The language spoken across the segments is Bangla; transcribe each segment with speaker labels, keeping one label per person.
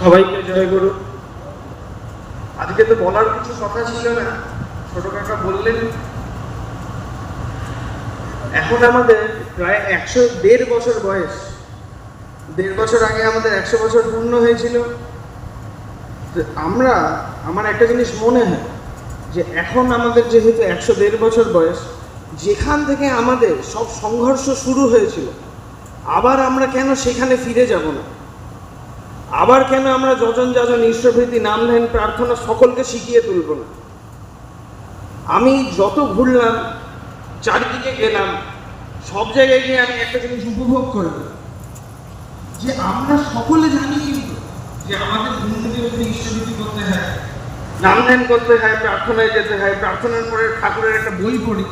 Speaker 1: সবাইকে জয় গুরু। আজকে তো বলার কিছু কথা ছিল না, ছোট কাকা বললেন। এখন আমাদের প্রায় 101.5 বছর বয়স। 1.5 বছর আগে আমাদের 100 বছর পূর্ণ হয়েছিল। আমার একটা জিনিস মনে হয় যে এখন আমাদের যেহেতু 101.5 বছর বয়স, যেখান থেকে আমাদের সব সংঘর্ষ শুরু হয়েছিল, আবার আমরা কেন সেখানে ফিরে যাব না? আবার কেন আমরা যজন যাজন ঈশ্বরভীতি, নাম ধ্যান, প্রার্থনা সকলকে শিখিয়ে তুলব না? আমি যত ঘুরলাম, চারিদিকে গেলাম, সব জায়গায় গিয়ে আমি একটা জিনিস উপভোগ করলাম যে আমরা সকলে জানি কিন্তু যে আমাদের বন্ধুদেরকে ঈশ্বরভীতি করতে হয়, নাম ধ্যান করতে হয়, প্রার্থনায় যেতে হয়। প্রার্থনার পরে ঠাকুরের একটা বই পড়ি,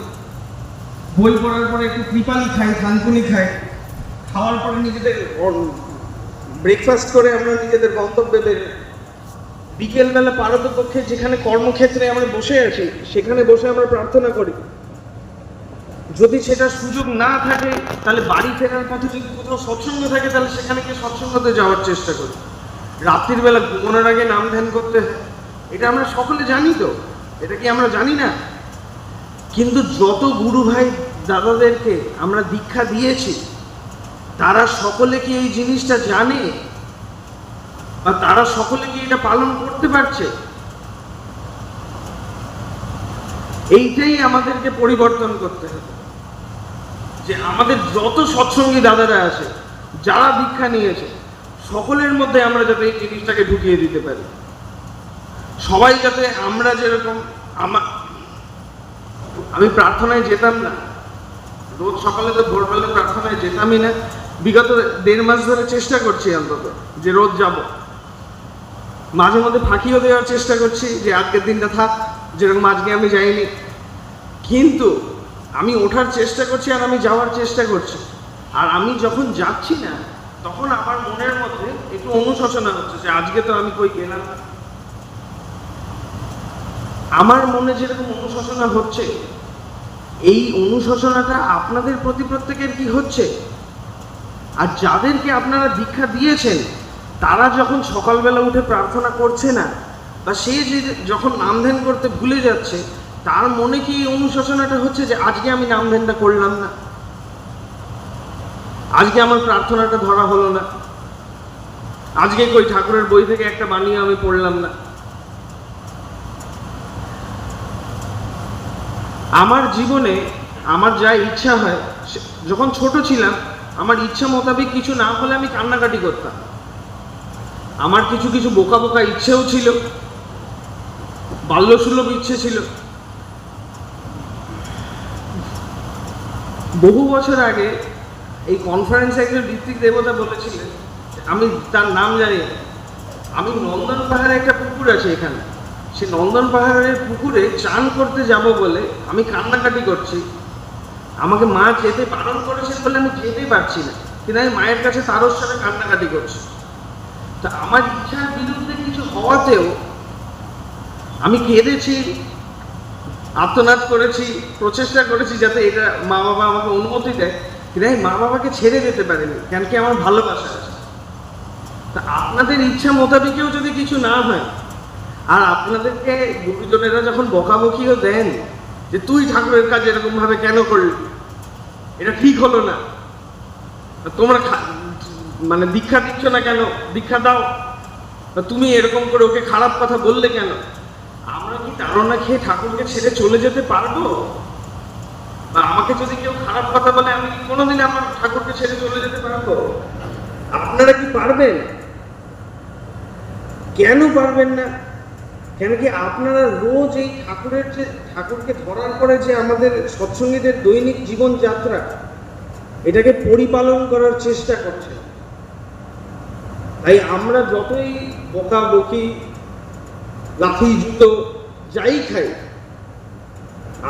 Speaker 1: বই পড়ার পরে একটু কৃপালি খাই, থানকুনি খাই, খাওয়ার পরে নিজেদের ব্রেকফাস্ট করে আমরা নিজেদের গন্তব্যে বেরোই। বিকেলবেলা পারতপক্ষে যেখানে কর্মক্ষেত্রে আমরা বসে আছি সেখানে বসে আমরা প্রার্থনা করি। যদি সেটা সুযোগ না থাকে তাহলে বাড়ি ফেরার পথে যদি কোথাও সৎসঙ্গ থাকে তাহলে সেখানে গিয়ে সৎসঙ্গতে যাওয়ার চেষ্টা করি। রাত্রির বেলা ঘুমানোর আগে নাম ধ্যান করতে হয়, এটা আমরা সকলে জানি। তো এটা কি আমরা জানি না? কিন্তু যত গুরু ভাই দাদাদেরকে আমরা দীক্ষা দিয়েছি তারা সকলে কি এই জিনিসটা জানে, বা তারা সকলে কি এটা পালন করতে পারছে? এইটাই আমাদেরকে পরিবর্তন করতে হবে। যে আমাদের যত সৎসঙ্গী দাদারা আছে, যারা দীক্ষা নিয়েছে, সকলের মধ্যে আমরা যাতে এই জিনিসটাকে ঢুকিয়ে দিতে পারি। সবাই যাতে আমরা যেরকম, আমি প্রার্থনায় যেতাম না, রোজ সকালে তো ভোরবেলা প্রার্থনায় যেতামই না। বিগত 1.5 মাস ধরে চেষ্টা করছি অন্তত যে রোজ যাব। মাঝে মধ্যে ফাঁকিও দেওয়ার চেষ্টা করছি যে আজকের দিনটা থাক, যেরকম আজকে আমি যাইনি, কিন্তু আমি ওঠার চেষ্টা করছি আর আমি যাওয়ার চেষ্টা করছি। আর আমি যখন যাচ্ছি না তখন আমার মনের মধ্যে একটু অনুশোচনা হচ্ছে যে আজকে তো আমি কই গেলাম। আমার মনে যেরকম অনুশোচনা হচ্ছে, এই অনুশোচনাটা আপনাদের প্রতি প্রত্যেকের কি হচ্ছে? আর যাদেরকে আপনারা দীক্ষা দিয়েছেন তারা যখন সকালবেলা উঠে প্রার্থনা করছে না, বা সে যে যখন নাম ধ্যান করতে ভুলে যাচ্ছে, তার মনে কি এই অনুশোচনাটা হচ্ছে যে আজকে আমি নাম ধ্যানটা করলাম না, আজকে আমার প্রার্থনাটা ধরা হলো না, আজকে কই ঠাকুরের বই থেকে একটা বাণী আমি পড়লাম না? আমার জীবনে আমার যা ইচ্ছা হয়, যখন ছোট ছিলাম আমার ইচ্ছা মোতাবেক কিছু না হলে আমি কান্নাকাটি করতাম। আমার কিছু কিছু বোকা বোকা ইচ্ছেও ছিল, বাল্যসুলভ ইচ্ছে ছিল। বহু বছর আগে এই কনফারেন্সে একজন ঋত্বিক দেবতা বলেছিলেন, আমি তার নাম জানি না, আমি নন্দন পাহাড়ে একটা পুকুর আছে এখানে, সে নন্দন পাহাড়ের পুকুরে চান করতে যাব বলে আমি কান্নাকাটি করছি। আমাকে মা যেতে বারণ করেছে বলে আমি যেতেই পারছি না, কিন্তু আমি মায়ের কাছে তারও সাথে কান্নাকাটি করছি। তা আমার ইচ্ছার বিরুদ্ধে কিছু হওয়াতেও আমি কেঁদেছি, আর্তনাদ করেছি, প্রচেষ্টা করেছি যাতে এটা মা বাবা আমাকে অনুমতি দেয়, কিন্তু আমি মা বাবাকে ছেড়ে যেতে পারিনি, কেন কি আমার ভালোবাসা আছে। তা আপনাদের ইচ্ছা মোতাবেকেও যদি কিছু না হয়, আর আপনাদেরকে গুরুজনেরা যখন বকাবকিও দেন যে তুই ঠাকুরের কাজ এরকম ভাবে কেন করলি, এটা ঠিক হলো না, তোমরা মানে দীক্ষা দিচ্ছ না কেন, দীক্ষা দাও, তুমি এরকম করে ওকে খারাপ কথা বললে কেন? আমরা কি তাড়না খেয়ে ঠাকুরকে ছেড়ে চলে যেতে পারবো? বা আমাকে যদি কেউ খারাপ কথা বলে আমি কি কোনোদিন আমার ঠাকুরকে ছেড়ে চলে যেতে পারবো? আপনারা কি পারবেন? কেন পারবেন না? কেন কি আপনারা রোজ এই ঠাকুরকে ধরার পরে যে আমাদের সৎসঙ্গীদের দৈনিক জীবনযাত্রা, এটাকে পরিপালন করার চেষ্টা করছেন। তাই আমরা যতই বকা বকি, লাথি জুতো যাই খাই,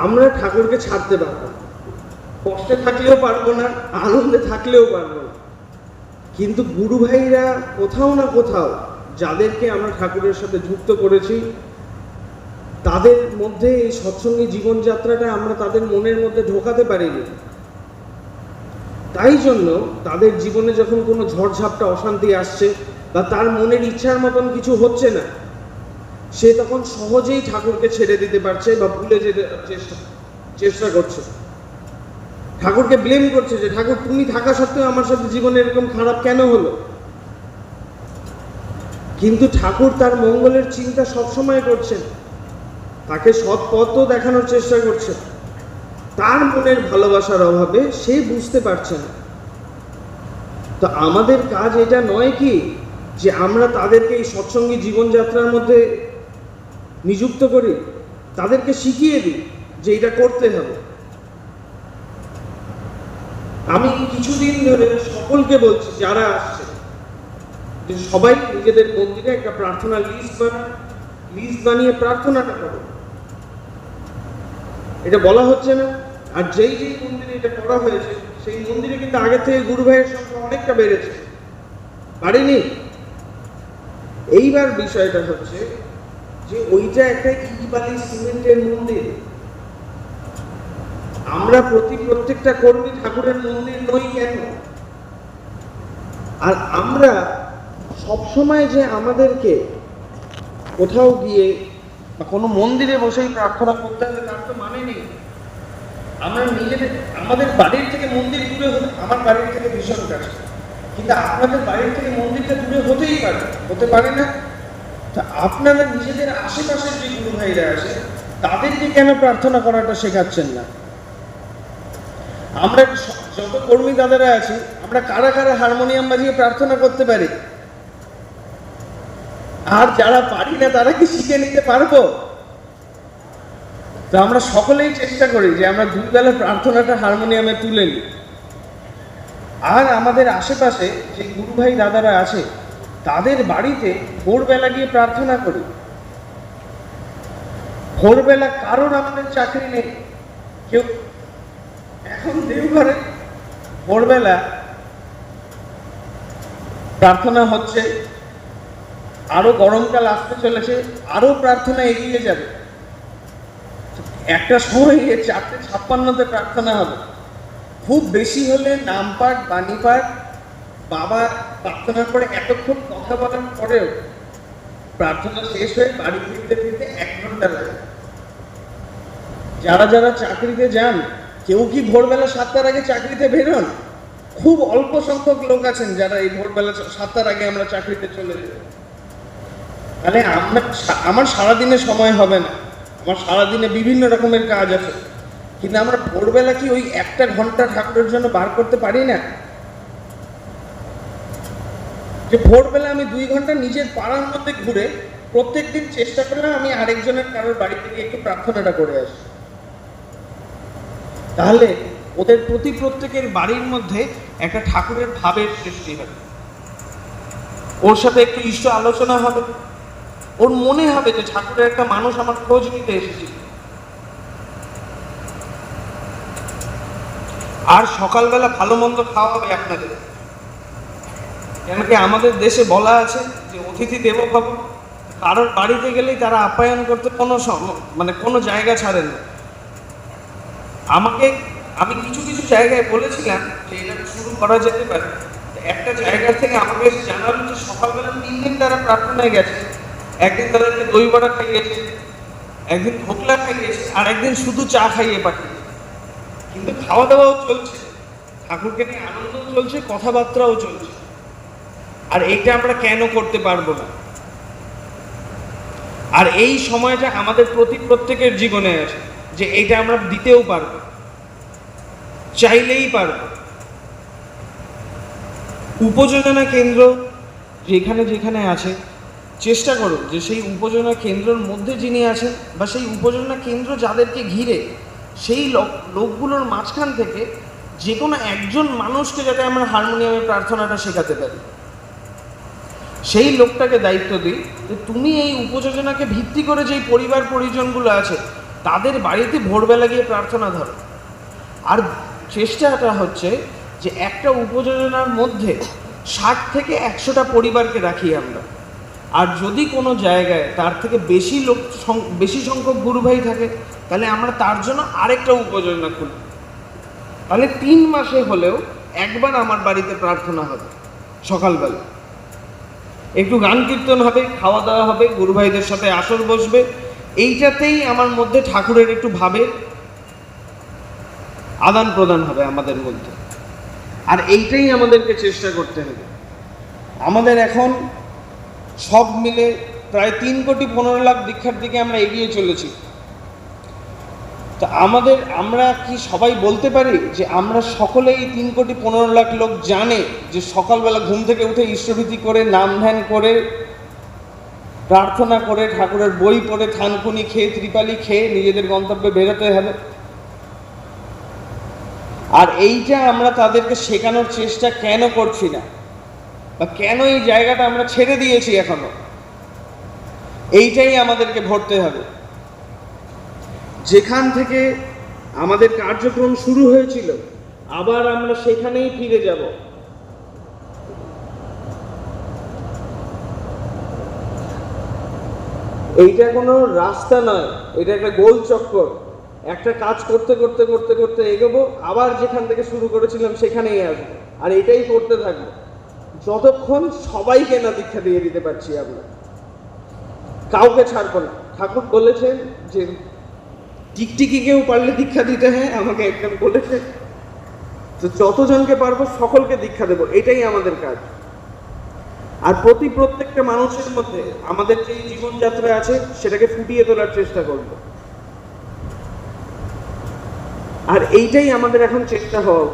Speaker 1: আমরা ঠাকুরকে ছাড়তে পারবো না। কষ্টে থাকলেও পারবো না, আনন্দে থাকলেও পারবো না। কিন্তু গুরু ভাইরা কোথাও না কোথাও যাদেরকে আমরা ঠাকুরের সাথে যুক্ত করেছি, তাদের মধ্যে এই সৎসঙ্গী জীবনযাত্রাটা আমরা তাদের মনের মধ্যে ঢোকাতে পারিনি। তাই জন্য তাদের জীবনে যখন কোনো ঝড়ঝাপটা, অশান্তি আসছে, বা তার মনের ইচ্ছার মতন কিছু হচ্ছে না, সে তখন সহজেই ঠাকুরকে ছেড়ে দিতে পারছে বা ভুলে যেতে চেষ্টা করছে, ঠাকুরকে ব্লেম করছে যে ঠাকুর তুমি থাকা সত্ত্বেও আমার সাথে জীবনে এরকম খারাপ কেন হলো। কিন্তু ঠাকুর তার মঙ্গলের চিন্তা সবসময় করছেন, তাকে সৎ পথও দেখানোর চেষ্টা করছেন। তার মনের ভালোবাসার অভাবে সে বুঝতে পারছে না। তো আমাদের কাজ এটা নয় কি যে আমরা তাদেরকে এই সৎসঙ্গী জীবনযাত্রার মধ্যে নিযুক্ত করি, তাদেরকে শিখিয়ে দিই যে এটা করতে হবে। আমি কিছুদিন ধরে সকলকে বলছি যারা আসছে যে সবাই নিজেদের মন্দিরে একটা প্রার্থনা লিস্ট বানিয়ে প্রার্থনাটা করো। এটা বলা হচ্ছে না। আর যেই মন্দিরে এটা করা হয়েছে সেই মন্দিরে কিন্তু আগে থেকে গুরু ভাইয়ের সংখ্যা অনেকটা বেড়েছে, বাড়েনি। এইবার বিষয়টা হচ্ছে যে ওইটা একটা ইট বালি সিমেন্টের মন্দির। আমরা প্রত্যেকটা কর্মী ঠাকুরের মন্দির নই কেন? আর আমরা সবসময় যে আমাদেরকে কোথাও গিয়ে বা কোনো মন্দিরে বসেই প্রার্থনা করতে হবে তার তো মানে নেই। আমরা আমাদের বাড়ির থেকে মন্দির দূরে আমার বাড়ির থেকে ভীষণ কাছে, কিন্তু আপনাদের বাড়ির থেকে মন্দিরটা দূরে হতে পারে না। তা আপনারা নিজেদের আশেপাশের যে গুরু ভাইরা আছে তাদেরকে কেন প্রার্থনা করাটা শেখাচ্ছেন না? আমরা যত কর্মী দাদারা আছি আমরা কারা কারা হারমোনিয়াম বাজিয়ে প্রার্থনা করতে পারি? আর যারা পারি না তারা কি শিখে নিতে পারবো? তো আমরা সকলেই চেষ্টা করি যে আমরা দুই বেলা প্রার্থনাটা হারমোনিয়ামে তুলে নিই। আর আমাদের আশেপাশে যে গুরু ভাই দাদারা আছে তাদের বাড়িতে ভোরবেলা গিয়ে প্রার্থনা করি। ভোরবেলা কারোর আমাদের চাকরি নেই, কেউ এখন দেওঘরে ভোরবেলা প্রার্থনা হচ্ছে, আরো গরমকাল আসতে চলেছে, আরো প্রার্থনা এগিয়ে যাবে। একটা সময় 4:56 প্রার্থনা হবে, খুব বেশি হলে নামপাঠ বাণীপাঠ। বাবা প্রার্থনার পরে এতক্ষণ কথা বলার পরেও প্রার্থনা শেষ হয়ে বাড়ি ফিরতে 1 ঘন্টা লাগে। যারা যারা চাকরিতে যান, কেউ কি ভোরবেলা 7টার আগে চাকরিতে বেরোন? খুব অল্প সংখ্যক লোক আছেন যারা এই ভোরবেলা 7টার আগে আমরা চাকরিতে চলে যাই। তাহলে আমার সারাদিনে সময় হবে না, আমার সারাদিনে বিভিন্ন রকমের কাজ আছে, কিন্তু আমরা ভোরবেলা কি ওই 1 ঘন্টা ঠাকুরের জন্য বার করতে পারি না? যে ভোরবেলা আমি 2 ঘন্টা নিজের পাড়ার মধ্যে ঘুরে প্রত্যেকদিন চেষ্টা করলাম আমি আরেকজনের কারোর বাড়ি থেকে একটু প্রার্থনাটা করে আসি। তাহলে ওদের প্রত্যেকের বাড়ির মধ্যে একটা ঠাকুরের ভাবের সৃষ্টি হবে, ওর সাথে একটু ইষ্ট আলোচনা হবে, ওর মনে হবে যে ঠাকুরের একটা মানুষ আমার খোঁজ নিতে এসেছিল। আর সকালবেলা ভালো মন্দ খাওয়া হবে আপনাদের, কেন কি আমাদের দেশে বলা আছে যে অতিথি দেবো ভব। কারোর বাড়িতে গেলেই তারা আপ্যায়ন করতে কোনো জায়গা ছাড়েন না। আমি কিছু জায়গায় বলেছিলাম যে এটা শুরু করা যেতে পারে। একটা জায়গা থেকে আমাকে জানালো যে সকালবেলা 3 দিন তারা প্রার্থনায় গেছে। একদিন তাদেরকে দই বড়া খাইয়েছে, একদিন ঢোকলা খাইয়েছে, আর একদিন শুধু চা খাইয়ে পাঠিয়েছে। কিন্তু খাওয়া দাওয়াও চলছে, ঠাকুরকে নিয়ে আনন্দও চলছে, কথাবার্তাও চলছে। আর এইটা আমরা কেন করতে পারবো না? আর এই সময়টা আমাদের প্রত্যেকের জীবনে আছে যে এইটা আমরা দিতেও পারবো, চাইলেই পারবো। উপযোজনা কেন্দ্র যেখানে আছে, চেষ্টা করুন যে সেই উপযোজনা কেন্দ্রের মধ্যে যিনি আছেন বা সেই উপযোজনা কেন্দ্র যাদেরকে ঘিরে সেই লোকগুলোর মাঝখান থেকে যে কোনো একজন মানুষকে যাতে আমরা হারমোনিয়ামে প্রার্থনাটা শেখাতে পারি, সেই লোকটাকে দায়িত্ব দিই যে তুমি এই উপযোজনাকে ভিত্তি করে যেই পরিবার পরিজনগুলো আছে তাদের বাড়িতে ভোরবেলা গিয়ে প্রার্থনা ধরো। আর চেষ্টাটা হচ্ছে যে একটা উপযোজনার মধ্যে 60 থেকে 100টা পরিবারকে রাখি আমরা। আর যদি কোনো জায়গায় তার থেকে বেশি সংখ্যক গুরু ভাই থাকে তাহলে আমরা তার জন্য আরেকটা উপযোজনা খুলি। তাহলে 3 মাসে হলেও একবার আমার বাড়িতে প্রার্থনা হবে সকালবেলা। একটু গান কীর্তন হবে, খাওয়া দাওয়া হবে, গুরু ভাইদের সাথে আসর বসবে, এইটাতেই আমার মধ্যে ঠাকুরের একটু ভাবের আদান প্রদান হবে আমাদের মধ্যে। আর এইটাই আমাদেরকে চেষ্টা করতে হবে। আমাদের এখন সব মিলে প্রায় 3,15,00,000 দীক্ষার দিকে আমরা এগিয়ে চলেছি। তো আমরা কি সবাই বলতে পারি যে আমরা সকলেই 3,15,00,000 লোক জানে যে সকালবেলা ঘুম থেকে উঠে ঈশ্বরভীতি করে, নাম ধ্যান করে, প্রার্থনা করে, ঠাকুরের বই পড়ে, থানকুনি খেয়ে, ত্রিপালি খেয়ে নিজেদের গন্তব্যে বেরোতে হবে? আর এইটা আমরা তাদেরকে শেখানোর চেষ্টা কেন করছি না, বা কেন এই জায়গাটা আমরা ছেড়ে দিয়েছি এখনো, এইটাই আমাদেরকে ভরতে হবে। যেখান থেকে আমাদের কার্যক্রম শুরু হয়েছিল আবার আমরা সেখানেই ফিরে যাব। এইটা কোনো রাস্তা নয়, এটা একটা গোল চক্কর। একটা কাজ করতে করতে করতে করতে এগোবো, আবার যেখান থেকে শুরু করেছিলাম সেখানেই আসবো, আর এটাই করতে থাকবো যতক্ষণ সবাইকে না দীক্ষা দিয়ে দিতে পারছি। আমরা কাউকে ছাড়বো না। ঠাকুর বলেছেন যে টিকটিকিকেও পারলে দীক্ষা দিতে হয়, আমাকে একদম বলেছে। তো যতজনকে পারবো সকলকে দীক্ষা দেবো, এটাই আমাদের কাজ। আর প্রত্যেকটা মানুষের মধ্যে আমাদের যে জীবনযাত্রা আছে সেটাকে ফুটিয়ে তোলার চেষ্টা করব। আর এইটাই আমাদের এখন চেষ্টা হওয়া,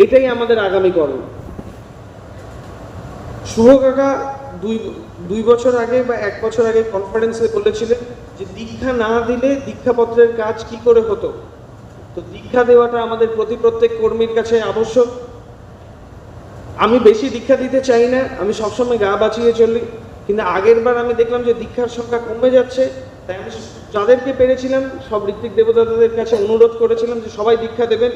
Speaker 1: এটাই আমাদের আগামী কর্ম। শুভ কাকা দুই বছর আগে বা 1 বছর আগে কনফারেন্সে বলেছিলেন যে দীক্ষা না দিলে দীক্ষাপত্রের কাজ কি করে হতো। তো দীক্ষা দেওয়াটা আমাদের প্রত্যেক কর্মীর কাছে আবশ্যক। আমি বেশি দীক্ষা দিতে চাই না, আমি সবসময় গা বাঁচিয়ে চলি, কিন্তু আগের বার আমি দেখলাম যে দীক্ষার সংখ্যা কমে যাচ্ছে। তাই আমি যাদেরকে পেরেছিলাম সব ঋত্বিক দেবতাদের কাছে অনুরোধ করেছিলাম যে সবাই দীক্ষা দেবেন।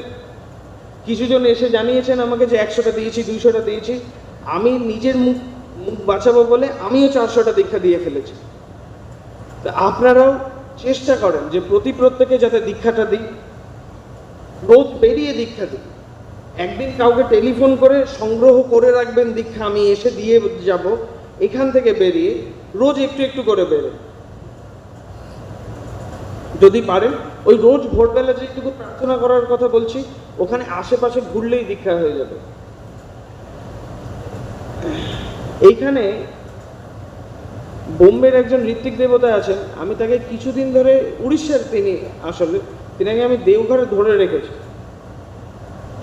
Speaker 1: কিছুজন এসে জানিয়েছেন আমাকে যে 100টা দিয়েছি, 200টা দিয়েছি। আমি নিজের মুখ বাঁচাবো বলে আমিও 400টা দীক্ষা দিয়ে ফেলেছি। তা আপনারাও চেষ্টা করেন যে প্রত্যেকে যাতে দীক্ষাটা দিই, রোজ বেরিয়ে দীক্ষা দিই। একদিন কাউকে টেলিফোন করে সংগ্রহ করে রাখবেন দীক্ষা, আমি এসে দিয়ে যাব। এখান থেকে বেরিয়ে রোজ একটু করে বেরোন। যদি পারেন ওই রোজ ভোরবেলা যেটুকু প্রার্থনা করার কথা বলছি, ওখানে আশেপাশে ঘুরলেই দীক্ষা হয়ে যাবে। এইখানে বোম্বের একজন ঋত্বিক দেবতা আছেন, আমি তাকে কিছুদিন ধরে, উড়িষ্যার তিনি, তিনাকে আমি দেওঘরে ধরে রেখেছি।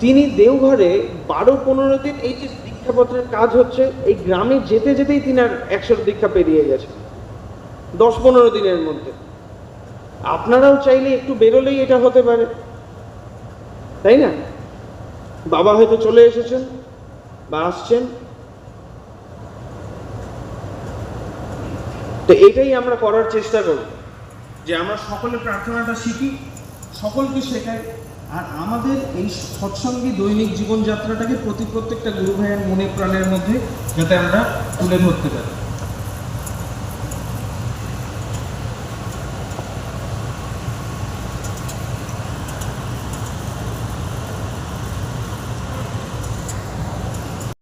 Speaker 1: তিনি দেওঘরে 12-15 দিন এই যে দীক্ষাপত্রের কাজ হচ্ছে, এই গ্রামে যেতেই তিনার 100 দীক্ষা পেরিয়ে গেছে 10-15 দিনের মধ্যে। আপনারাও চাইলে একটু বেরোলেই এটা হতে পারে, তাই না? বাবা হয়তো চলে এসেছেন বা আসছেন, তো এটাই আমরা করার চেষ্টা করব যে আমরা সকলে প্রার্থনাটা শিখি, সকলকে শেখাই, আর আমাদের এই সৎসঙ্গী দৈনিক জীবনযাত্রাটাকে প্রত্যেকটা গুরু ভাইয়ের মনে প্রাণের মধ্যে যাতে আমরা তুলে ধরতে পারি।